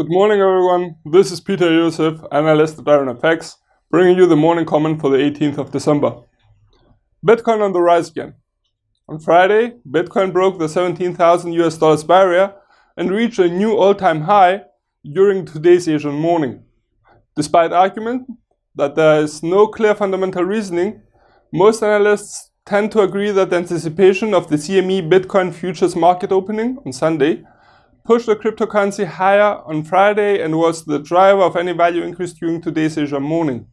Good morning everyone, this is Iosif, analyst at IronFX, bringing you the morning comment for the 18th of December. Bitcoin on the rise again. On Friday, Bitcoin broke the $17,000 barrier and reached a new all-time high during today's Asian morning. Despite argument that there is no clear fundamental reasoning, most analysts tend to agree that the anticipation of the CME Bitcoin futures market opening on Sunday pushed the cryptocurrency higher on Friday and was the driver of any value increase during today's Asian morning.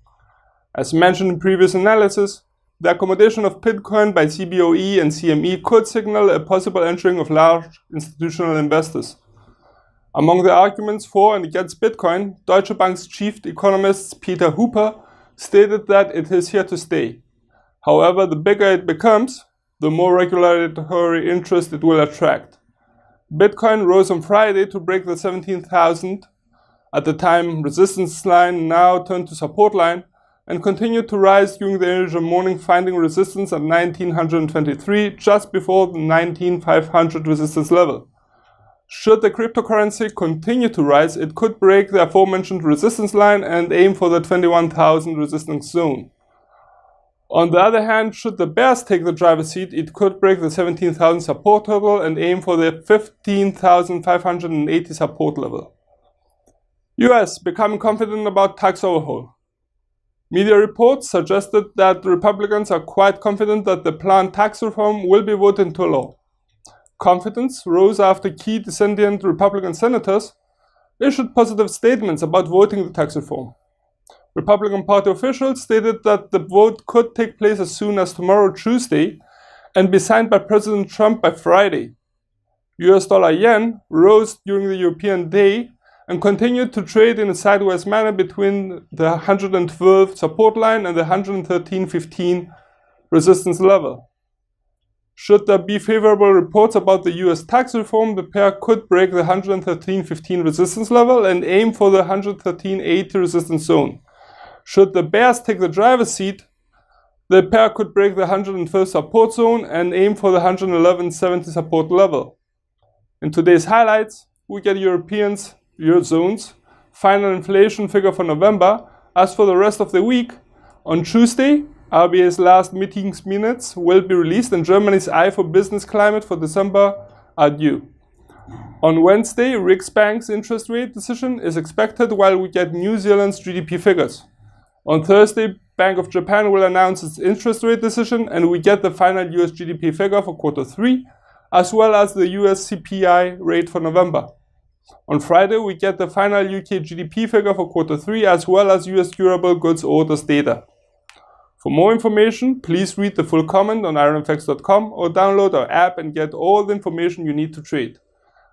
As mentioned in previous analysis, the accommodation of Bitcoin by CBOE and CME could signal a possible entering of large institutional investors. Among the arguments for and against Bitcoin, Deutsche Bank's chief economist Peter Hooper stated that it is here to stay. However, the bigger it becomes, the more regulatory interest it will attract. Bitcoin rose on Friday to break the 17,000 at the time resistance line, now turned to support line, and continued to rise during the Asian morning, finding resistance at 1923 just before the 19,500 resistance level. Should the cryptocurrency continue to rise, it could break the aforementioned resistance line and aim for the 21,000 resistance zone. On the other hand, should the bears take the driver's seat, it could break the 17,000 support level and aim for the 15,580 support level. US becoming confident about tax overhaul. Media reports suggested that the Republicans are quite confident that the planned tax reform will be voted into law. Confidence rose after key dissenting Republican senators issued positive statements about voting the tax reform. Republican Party officials stated that the vote could take place as soon as tomorrow, Tuesday, and be signed by President Trump by Friday. US dollar yen rose during the European day and continued to trade in a sideways manner between the 112 support line and the 113.15 resistance level. Should there be favorable reports about the US tax reform, the pair could break the 113.15 resistance level and aim for the 113.80 resistance zone. Should the bears take the driver's seat, the pair could break the 112 support zone and aim for the 111.70 support level. In today's highlights, we get Eurozone's final inflation figure for November. As for the rest of the week, on Tuesday, RBA's last meetings minutes will be released and Germany's Ifo business climate for December are due. On Wednesday, Riksbank's interest rate decision is expected while we get New Zealand's GDP figures. On Thursday, Bank of Japan will announce its interest rate decision and we get the final US GDP figure for Q3, as well as the US CPI rate for November. On Friday, we get the final UK GDP figure for Q3, as well as US durable goods orders data. For more information, please read the full comment on IronFX.com or download our app and get all the information you need to trade.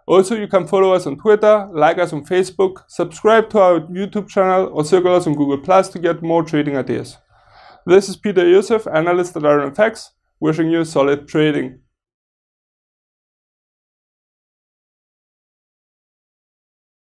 Also, you can follow us on Twitter, like us on Facebook, subscribe to our YouTube channel, or circle us on Google Plus to get more trading ideas. This is Iosif, analyst at IronFX, wishing you solid trading.